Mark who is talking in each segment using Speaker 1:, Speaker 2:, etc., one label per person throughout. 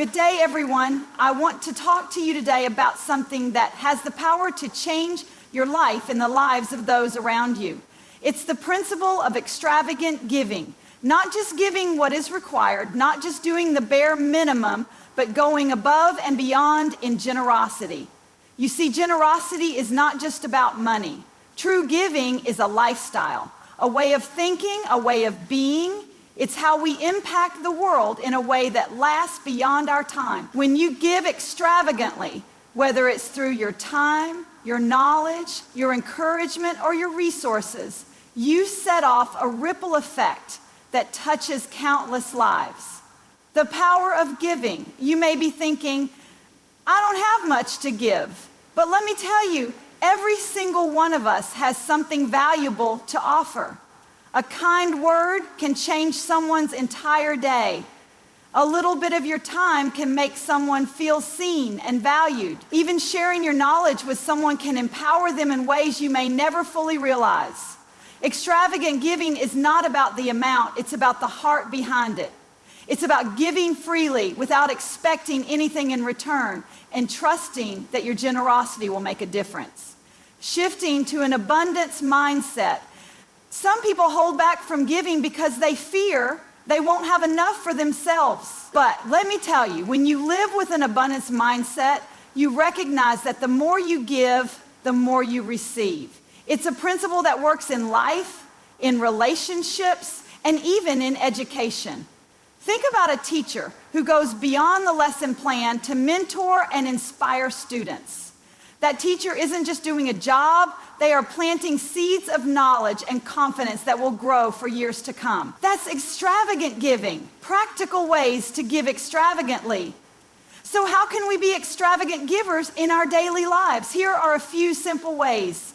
Speaker 1: Good day, everyone. I want to talk to you today about something that has the power to change your life and the lives of those around you. It's the principle of extravagant giving. Not just giving what is required, not just doing the bare minimum, but going above and beyond in generosity. You see, generosity is not just about money. True giving is a lifestyle, a way of thinking, a way of being. It's how we impact the world in a way that lasts beyond our time. When you give extravagantly, whether it's through your time, your knowledge, your encouragement, or your resources, you set off a ripple effect that touches countless lives. The power of giving. You may be thinking, I don't have much to give. But let me tell you, every single one of us has something valuable to offer. A kind word can change someone's entire day. A little bit of your time can make someone feel seen and valued. Even sharing your knowledge with someone can empower them in ways you may never fully realize. Extravagant giving is not about the amount, it's about the heart behind it. It's about giving freely without expecting anything in return and trusting that your generosity will make a difference. Shifting to an abundance mindset. Some people hold back from giving because they fear they won't have enough for themselves. But let me tell you, when you live with an abundance mindset, you recognize that the more you give, the more you receive. It's a principle that works in life, in relationships, and even in education. Think about a teacher who goes beyond the lesson plan to mentor and inspire students. That teacher isn't just doing a job, they are planting seeds of knowledge and confidence that will grow for years to come. That's extravagant giving, practical ways to give extravagantly. So how can we be extravagant givers in our daily lives? Here are a few simple ways.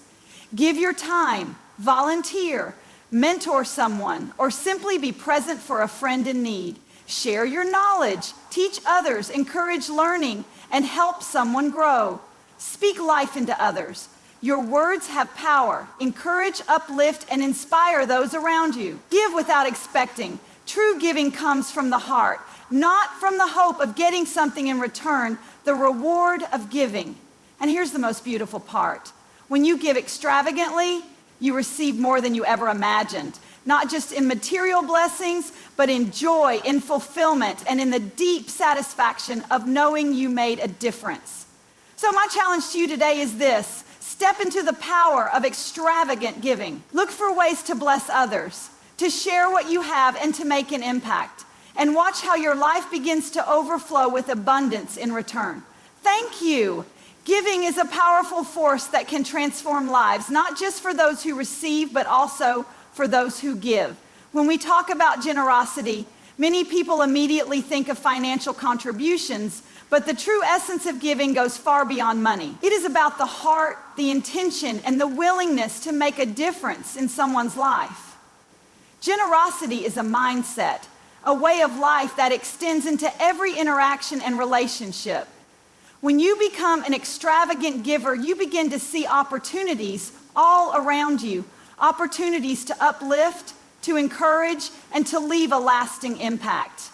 Speaker 1: Give your time, volunteer, mentor someone, or simply be present for a friend in need. Share your knowledge, teach others, encourage learning, and help someone grow. Speak life into others. Your words have power. Encourage, uplift, and inspire those around you. Give without expecting. True giving comes from the heart, not from the hope of getting something in return, the reward of giving. And here's the most beautiful part. When you give extravagantly, you receive more than you ever imagined. Not just in material blessings, but in joy, in fulfillment, and in the deep satisfaction of knowing you made a difference. So my challenge to you today is this. Step into the power of extravagant giving. Look for ways to bless others, to share what you have, and to make an impact. And watch how your life begins to overflow with abundance in return. Thank you. Giving is a powerful force that can transform lives, not just for those who receive, but also for those who give. When we talk about generosity, many people immediately think of financial contributions, but the true essence of giving goes far beyond money. It is about the heart, the intention, and the willingness to make a difference in someone's life. Generosity is a mindset, a way of life that extends into every interaction and relationship. When you become an extravagant giver, you begin to see opportunities all around you, opportunities to uplift, to encourage, and to leave a lasting impact.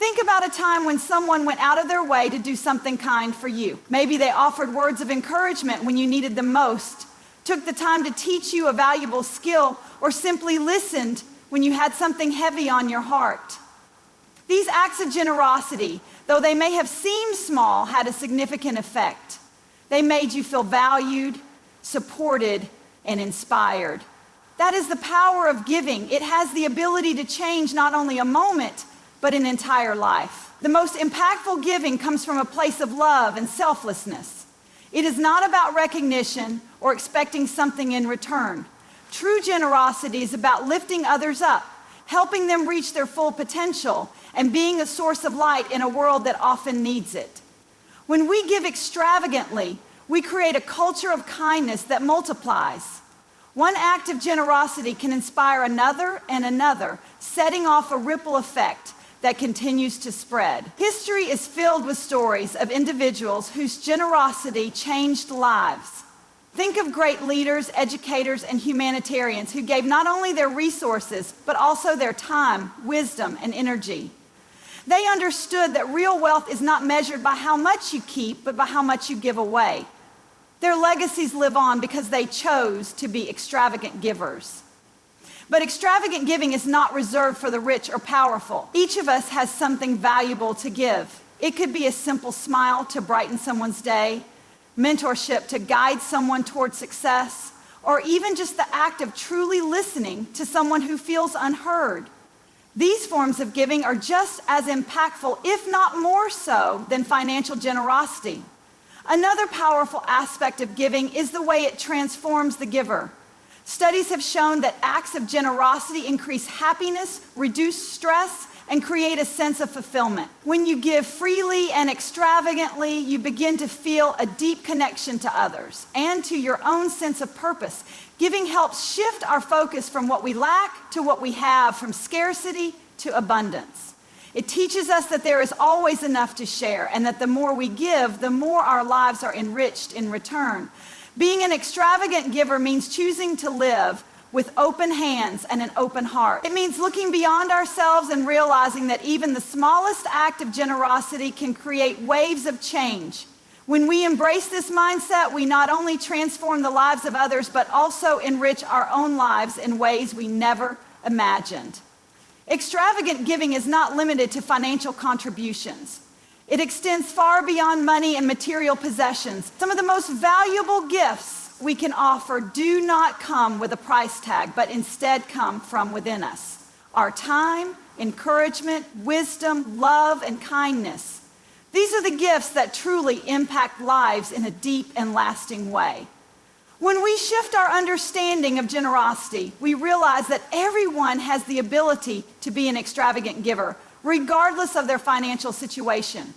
Speaker 1: Think about a time when someone went out of their way to do something kind for you. Maybe they offered words of encouragement when you needed them most, took the time to teach you a valuable skill, or simply listened when you had something heavy on your heart. These acts of generosity, though they may have seemed small, had a significant effect. They made you feel valued, supported, and inspired. That is the power of giving. It has the ability to change not only a moment, but an entire life. The most impactful giving comes from a place of love and selflessness. It is not about recognition or expecting something in return. True generosity is about lifting others up, helping them reach their full potential, and being a source of light in a world that often needs it. When we give extravagantly, we create a culture of kindness that multiplies. One act of generosity can inspire another and another, setting off a ripple effect that continues to spread. History is filled with stories of individuals whose generosity changed lives. Think of great leaders, educators, and humanitarians who gave not only their resources, but also their time, wisdom, and energy. They understood that real wealth is not measured by how much you keep, but by how much you give away. Their legacies live on because they chose to be extravagant givers. But extravagant giving is not reserved for the rich or powerful. Each of us has something valuable to give. It could be a simple smile to brighten someone's day, mentorship to guide someone toward success, or even just the act of truly listening to someone who feels unheard. These forms of giving are just as impactful, if not more so, than financial generosity. Another powerful aspect of giving is the way it transforms the giver. Studies have shown that acts of generosity increase happiness, reduce stress, and create a sense of fulfillment. When you give freely and extravagantly, you begin to feel a deep connection to others and to your own sense of purpose. Giving helps shift our focus from what we lack to what we have, from scarcity to abundance. It teaches us that there is always enough to share, and that the more we give, the more our lives are enriched in return. Being an extravagant giver means choosing to live with open hands and an open heart. It means looking beyond ourselves and realizing that even the smallest act of generosity can create waves of change. When we embrace this mindset, we not only transform the lives of others, but also enrich our own lives in ways we never imagined. Extravagant giving is not limited to financial contributions. It extends far beyond money and material possessions. Some of the most valuable gifts we can offer do not come with a price tag, but instead come from within us. Our time, encouragement, wisdom, love, and kindness. These are the gifts that truly impact lives in a deep and lasting way. When we shift our understanding of generosity, we realize that everyone has the ability to be an extravagant giver, regardless of their financial situation.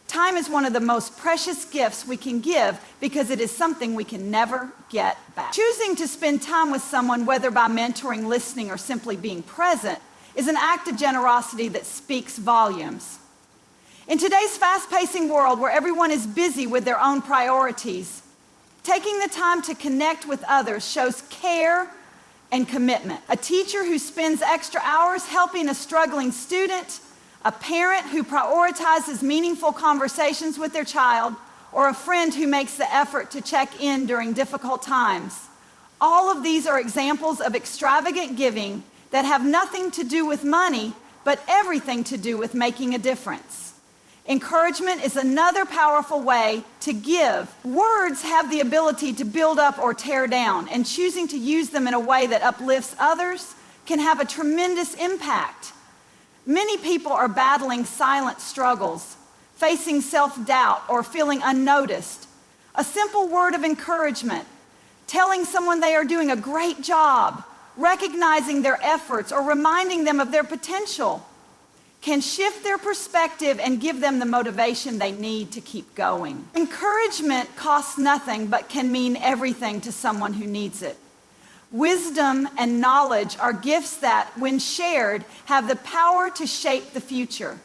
Speaker 1: Time is one of the most precious gifts we can give because it is something we can never get back. Choosing to spend time with someone, whether by mentoring, listening, or simply being present, is an act of generosity that speaks volumes. In today's fast-pacing world where everyone is busy with their own priorities, taking the time to connect with others shows care and commitment. A teacher who spends extra hours helping a struggling student, a parent who prioritizes meaningful conversations with their child, or a friend who makes the effort to check in during difficult times. All of these are examples of extravagant giving that have nothing to do with money, but everything to do with making a difference. Encouragement is another powerful way to give. Words have the ability to build up or tear down, and choosing to use them in a way that uplifts others can have a tremendous impact. Many people are battling silent struggles, facing self-doubt, or feeling unnoticed. A simple word of encouragement, telling someone they are doing a great job, recognizing their efforts, or reminding them of their potential can shift their perspective and give them the motivation they need to keep going. Encouragement costs nothing but can mean everything to someone who needs it. Wisdom and knowledge are gifts that, when shared, have the power to shape the future.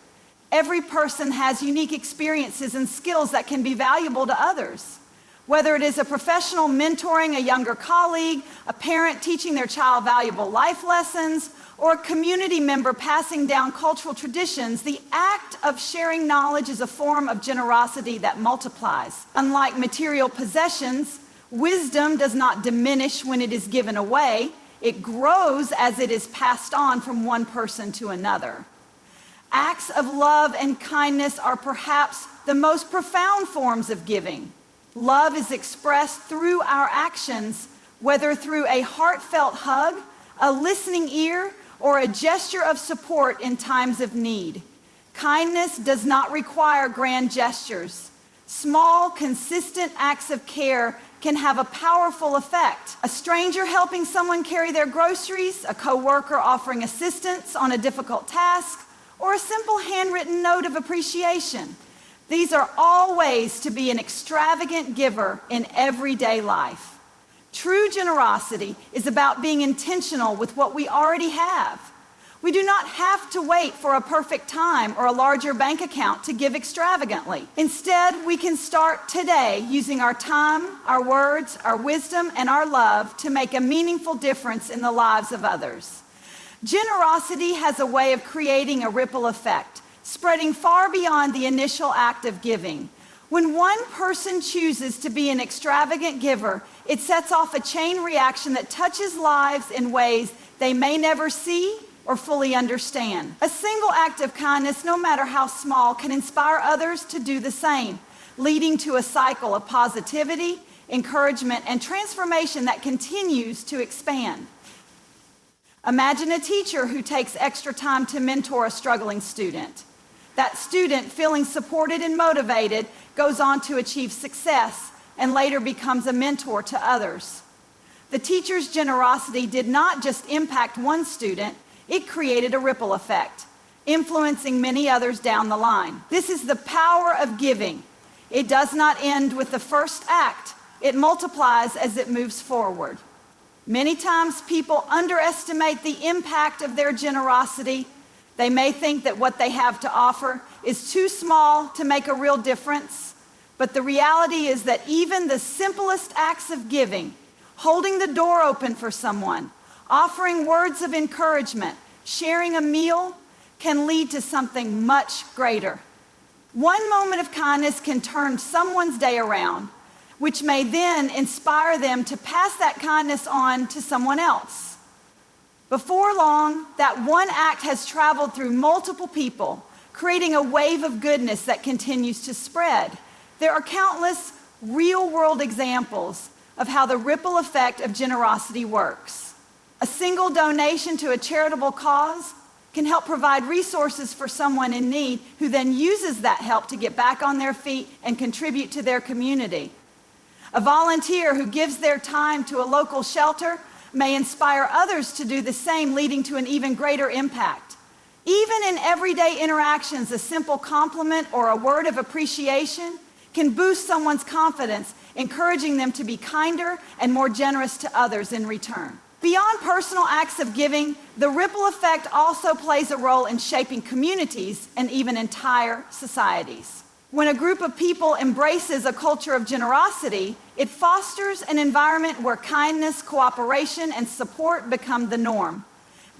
Speaker 1: Every person has unique experiences and skills that can be valuable to others. Whether it is a professional mentoring a younger colleague, a parent teaching their child valuable life lessons, or a community member passing down cultural traditions, the act of sharing knowledge is a form of generosity that multiplies. Unlike material possessions, wisdom does not diminish when it is given away. It grows as it is passed on from one person to another. Acts of love and kindness are perhaps the most profound forms of giving. Love is expressed through our actions, whether through a heartfelt hug, a listening ear, or a gesture of support in times of need. Kindness does not require grand gestures. Small, consistent acts of care can have a powerful effect. A stranger helping someone carry their groceries, a coworker offering assistance on a difficult task, or a simple handwritten note of appreciation. These are all ways to be an extravagant giver in everyday life. True generosity is about being intentional with what we already have. We do not have to wait for a perfect time or a larger bank account to give extravagantly. Instead, we can start today using our time, our words, our wisdom, and our love to make a meaningful difference in the lives of others. Generosity has a way of creating a ripple effect. spreading far beyond the initial act of giving. When one person chooses to be an extravagant giver, it sets off a chain reaction that touches lives in ways they may never see or fully understand. A single act of kindness, no matter how small, can inspire others to do the same, leading to a cycle of positivity, encouragement, and transformation that continues to expand. Imagine a teacher who takes extra time to mentor a struggling student. That student, feeling supported and motivated, goes on to achieve success and later becomes a mentor to others. The teacher's generosity did not just impact one student, it created a ripple effect, influencing many others down the line. This is the power of giving. It does not end with the first act. It multiplies as it moves forward. Many times people underestimate the impact of their generosity. They may think that what they have to offer is too small to make a real difference. But the reality is that even the simplest acts of giving, holding the door open for someone, offering words of encouragement, sharing a meal, can lead to something much greater. One moment of kindness can turn someone's day around, which may then inspire them to pass that kindness on to someone else. Before long, that one act has traveled through multiple people, creating a wave of goodness that continues to spread. There are countless real-world examples of how the ripple effect of generosity works. A single donation to a charitable cause can help provide resources for someone in need who then uses that help to get back on their feet and contribute to their community. A volunteer who gives their time to a local shelter may inspire others to do the same, leading to an even greater impact. Even in everyday interactions, a simple compliment or a word of appreciation can boost someone's confidence, encouraging them to be kinder and more generous to others in return. Beyond personal acts of giving, the ripple effect also plays a role in shaping communities and even entire societies. When a group of people embraces a culture of generosity, it fosters an environment where kindness, cooperation, and support become the norm.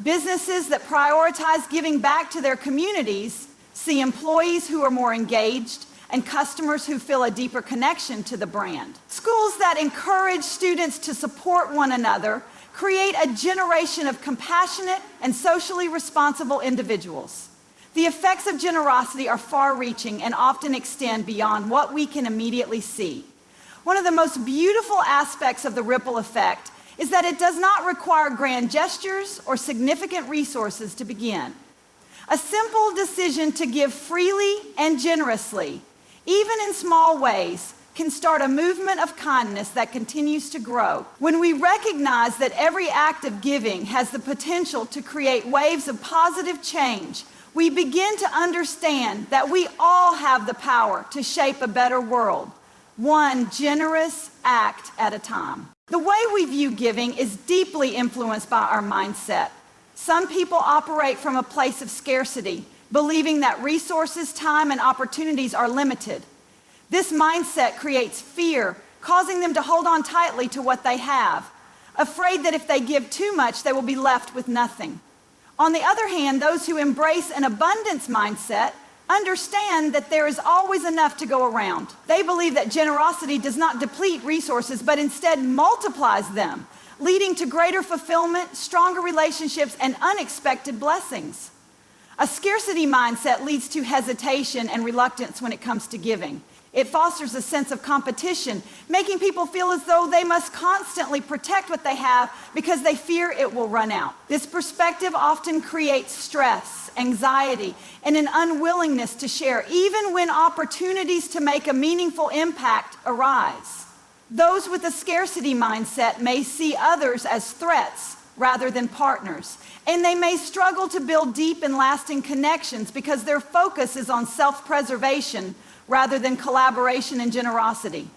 Speaker 1: Businesses that prioritize giving back to their communities see employees who are more engaged and customers who feel a deeper connection to the brand. Schools that encourage students to support one another create a generation of compassionate and socially responsible individuals. The effects of generosity are far-reaching and often extend beyond what we can immediately see. One of the most beautiful aspects of the ripple effect is that it does not require grand gestures or significant resources to begin. A simple decision to give freely and generously, even in small ways, can start a movement of kindness that continues to grow. When we recognize that every act of giving has the potential to create waves of positive change, we begin to understand that we all have the power to shape a better world, one generous act at a time. The way we view giving is deeply influenced by our mindset. Some people operate from a place of scarcity, believing that resources, time, and opportunities are limited. This mindset creates fear, causing them to hold on tightly to what they have, afraid that if they give too much, they will be left with nothing. On the other hand, those who embrace an abundance mindset understand that there is always enough to go around. They believe that generosity does not deplete resources, but instead multiplies them, leading to greater fulfillment, stronger relationships, and unexpected blessings. A scarcity mindset leads to hesitation and reluctance when it comes to giving. It fosters a sense of competition, making people feel as though they must constantly protect what they have because they fear it will run out. This perspective often creates stress, anxiety, and an unwillingness to share, even when opportunities to make a meaningful impact arise. Those with a scarcity mindset may see others as threats rather than partners, and they may struggle to build deep and lasting connections because their focus is on self-preservation rather than collaboration and generosity.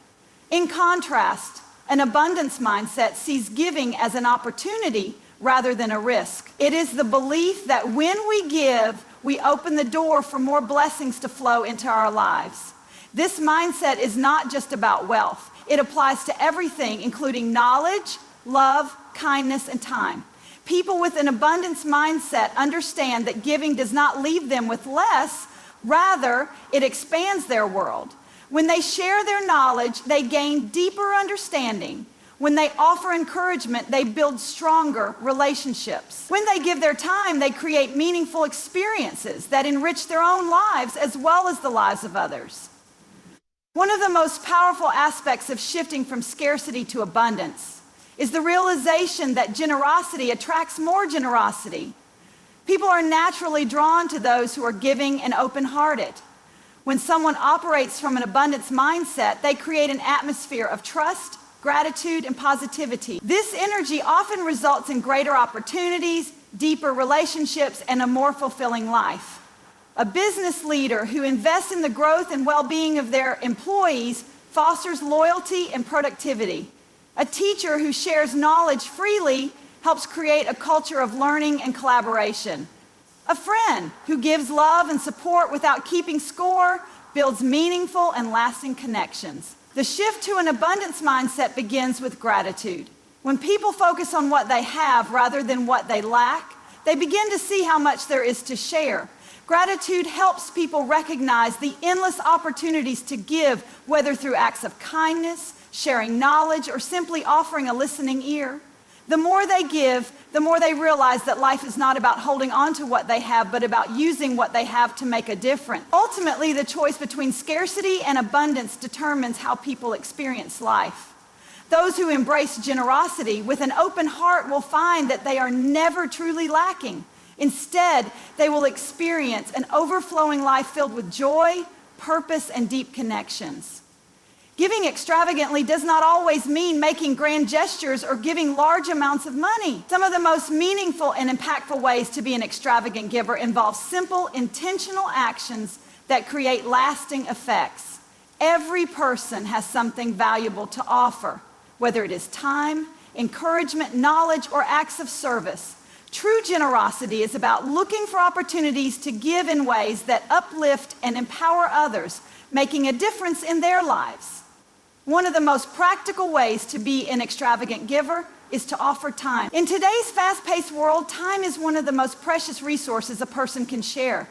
Speaker 1: In contrast, an abundance mindset sees giving as an opportunity rather than a risk. It is the belief that when we give, we open the door for more blessings to flow into our lives. This mindset is not just about wealth. It applies to everything, including knowledge, love, kindness, and time. People with an abundance mindset understand that giving does not leave them with less, Rather, it expands their world. When they share their knowledge, they gain deeper understanding. When they offer encouragement, they build stronger relationships. When they give their time, they create meaningful experiences that enrich their own lives as well as the lives of others. One of the most powerful aspects of shifting from scarcity to abundance is the realization that generosity attracts more generosity. People are naturally drawn to those who are giving and open-hearted. When someone operates from an abundance mindset, they create an atmosphere of trust, gratitude, and positivity. This energy often results in greater opportunities, deeper relationships, and a more fulfilling life. A business leader who invests in the growth and well-being of their employees fosters loyalty and productivity. A teacher who shares knowledge freely helps create a culture of learning and collaboration. A friend who gives love and support without keeping score builds meaningful and lasting connections. The shift to an abundance mindset begins with gratitude. When people focus on what they have rather than what they lack, they begin to see how much there is to share. Gratitude helps people recognize the endless opportunities to give, whether through acts of kindness, sharing knowledge, or simply offering a listening ear. The more they give, the more they realize that life is not about holding on to what they have, but about using what they have to make a difference. Ultimately, the choice between scarcity and abundance determines how people experience life. Those who embrace generosity with an open heart will find that they are never truly lacking. Instead, they will experience an overflowing life filled with joy, purpose, and deep connections. Giving extravagantly does not always mean making grand gestures or giving large amounts of money. Some of the most meaningful and impactful ways to be an extravagant giver involve simple, intentional actions that create lasting effects. Every person has something valuable to offer, whether it is time, encouragement, knowledge, or acts of service. True generosity is about looking for opportunities to give in ways that uplift and empower others, making a difference in their lives. One of the most practical ways to be an extravagant giver is to offer time. In today's fast-paced world, time is one of the most precious resources a person can share.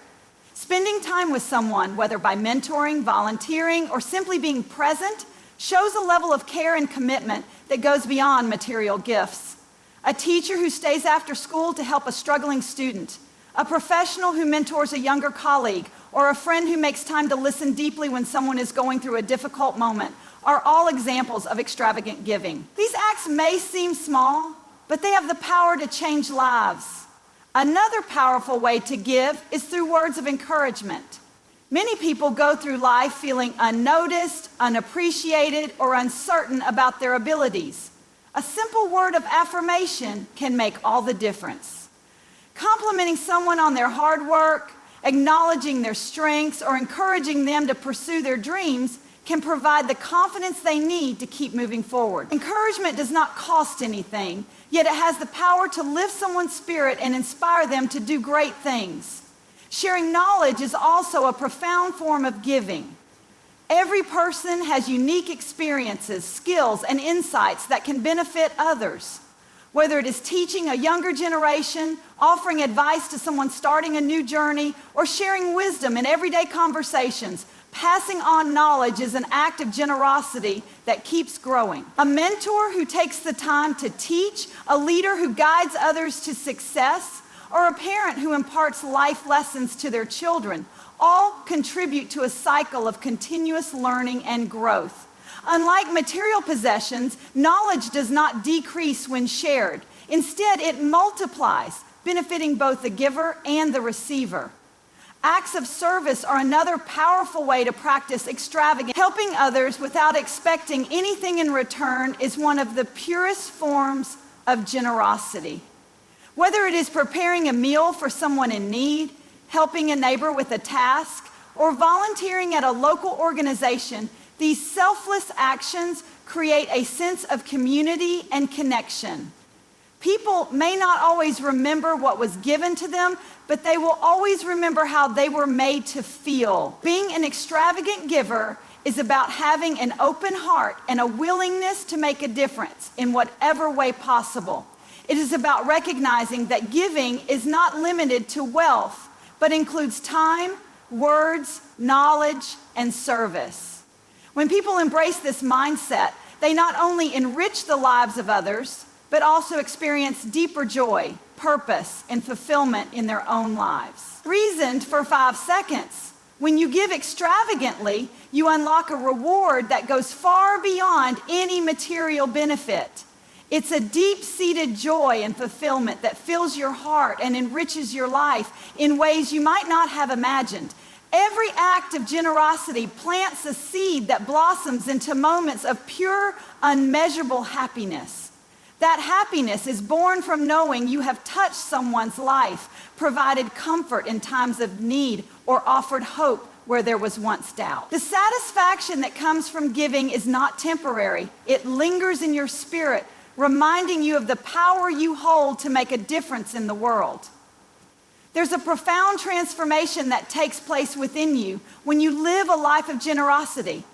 Speaker 1: Spending time with someone, whether by mentoring, volunteering, or simply being present, shows a level of care and commitment that goes beyond material gifts. A teacher who stays after school to help a struggling student, a professional who mentors a younger colleague, or a friend who makes time to listen deeply when someone is going through a difficult moment are all examples of extravagant giving. These acts may seem small, but they have the power to change lives. Another powerful way to give is through words of encouragement. Many people go through life feeling unnoticed, unappreciated, or uncertain about their abilities. A simple word of affirmation can make all the difference. Complimenting someone on their hard work, acknowledging their strengths, or encouraging them to pursue their dreams can provide the confidence they need to keep moving forward. Encouragement does not cost anything, yet it has the power to lift someone's spirit and inspire them to do great things. Sharing knowledge is also a profound form of giving. Every person has unique experiences, skills, and insights that can benefit others. Whether it is teaching a younger generation, offering advice to someone starting a new journey, or sharing wisdom in everyday conversations, passing on knowledge is an act of generosity that keeps growing. A mentor who takes the time to teach, a leader who guides others to success, or a parent who imparts life lessons to their children all contribute to a cycle of continuous learning and growth. Unlike material possessions, knowledge does not decrease when shared. Instead, it multiplies, benefiting both the giver and the receiver. Acts of service are another powerful way to practice extravagance. Helping others without expecting anything in return is one of the purest forms of generosity. Whether it is preparing a meal for someone in need, helping a neighbor with a task, or volunteering at a local organization, these selfless actions create a sense of community and connection. People may not always remember what was given to them, but they will always remember how they were made to feel. Being an extravagant giver is about having an open heart and a willingness to make a difference in whatever way possible. It is about recognizing that giving is not limited to wealth, but includes time, words, knowledge, and service. When people embrace this mindset, they not only enrich the lives of others, but also experience deeper joy, purpose, and fulfillment in their own lives. Reasoned for 5 seconds. When you give extravagantly, you unlock a reward that goes far beyond any material benefit. It's a deep-seated joy and fulfillment that fills your heart and enriches your life in ways you might not have imagined. Every act of generosity plants a seed that blossoms into moments of pure, unmeasurable happiness. That happiness is born from knowing you have touched someone's life, provided comfort in times of need, or offered hope where there was once doubt. The satisfaction that comes from giving is not temporary. It lingers in your spirit, reminding you of the power you hold to make a difference in the world. There's a profound transformation that takes place within you when you live a life of generosity.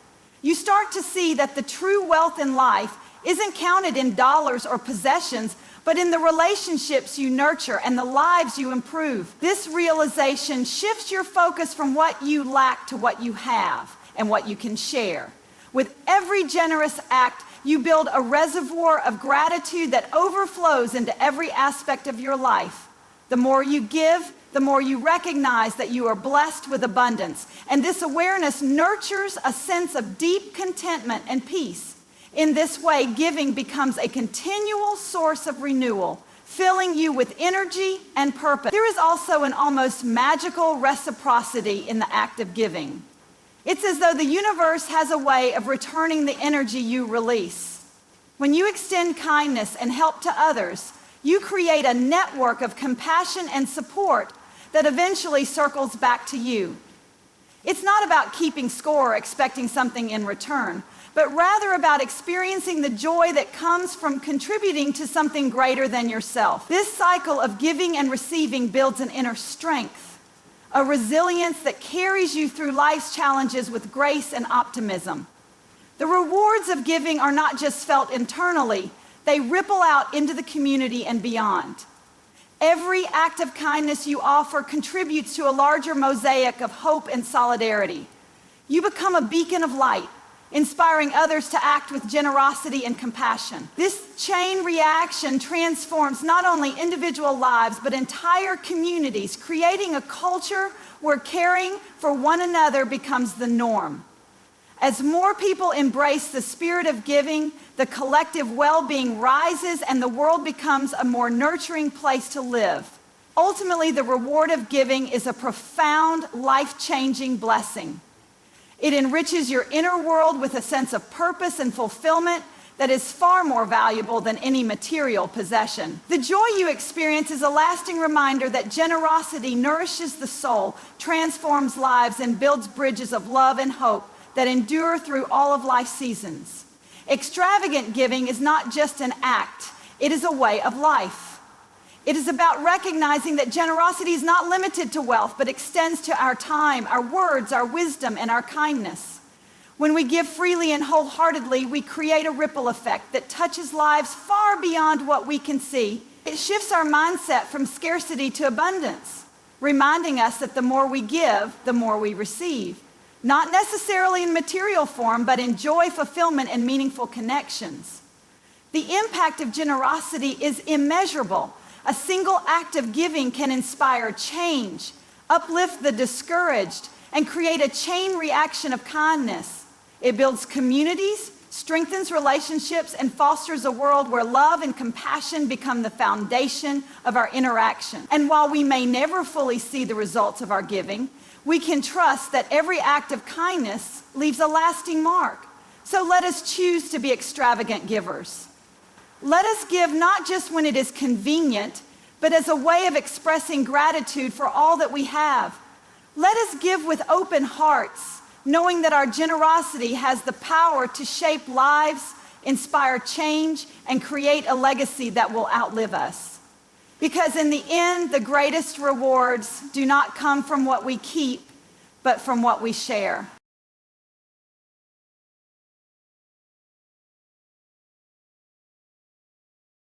Speaker 1: You start to see that the true wealth in life isn't counted in dollars or possessions, but in the relationships you nurture and the lives you improve. This realization shifts your focus from what you lack to what you have and what you can share. With every generous act, you build a reservoir of gratitude that overflows into every aspect of your life. The more you give, the more you recognize that you are blessed with abundance. And this awareness nurtures a sense of deep contentment and peace. In this way, giving becomes a continual source of renewal, filling you with energy and purpose. There is also an almost magical reciprocity in the act of giving. It's as though the universe has a way of returning the energy you release. When you extend kindness and help to others, you create a network of compassion and support that eventually circles back to you. It's not about keeping score or expecting something in return, but rather about experiencing the joy that comes from contributing to something greater than yourself. This cycle of giving and receiving builds an inner strength, a resilience that carries you through life's challenges with grace and optimism. The rewards of giving are not just felt internally, they ripple out into the community and beyond. Every act of kindness you offer contributes to a larger mosaic of hope and solidarity. You become a beacon of light, inspiring others to act with generosity and compassion. This chain reaction transforms not only individual lives, but entire communities, creating a culture where caring for one another becomes the norm. As more people embrace the spirit of giving, the collective well-being rises and the world becomes a more nurturing place to live. Ultimately, the reward of giving is a profound, life-changing blessing. It enriches your inner world with a sense of purpose and fulfillment that is far more valuable than any material possession. The joy you experience is a lasting reminder that generosity nourishes the soul, transforms lives, and builds bridges of love and hope that endure through all of life's seasons. Extravagant giving is not just an act, it is a way of life. It is about recognizing that generosity is not limited to wealth, but extends to our time, our words, our wisdom, and our kindness. When we give freely and wholeheartedly, we create a ripple effect that touches lives far beyond what we can see. It shifts our mindset from scarcity to abundance, reminding us that the more we give, the more we receive. Not necessarily in material form, but in joy, fulfillment, and meaningful connections. The impact of generosity is immeasurable. A single act of giving can inspire change, uplift the discouraged, and create a chain reaction of kindness. It builds communities, strengthens relationships, and fosters a world where love and compassion become the foundation of our interaction. And while we may never fully see the results of our giving, we can trust that every act of kindness leaves a lasting mark. So let us choose to be extravagant givers. Let us give not just when it is convenient, but as a way of expressing gratitude for all that we have. Let us give with open hearts, knowing that our generosity has the power to shape lives, inspire change, and create a legacy that will outlive us. Because in the end, the greatest rewards do not come from what we keep, but from what we share.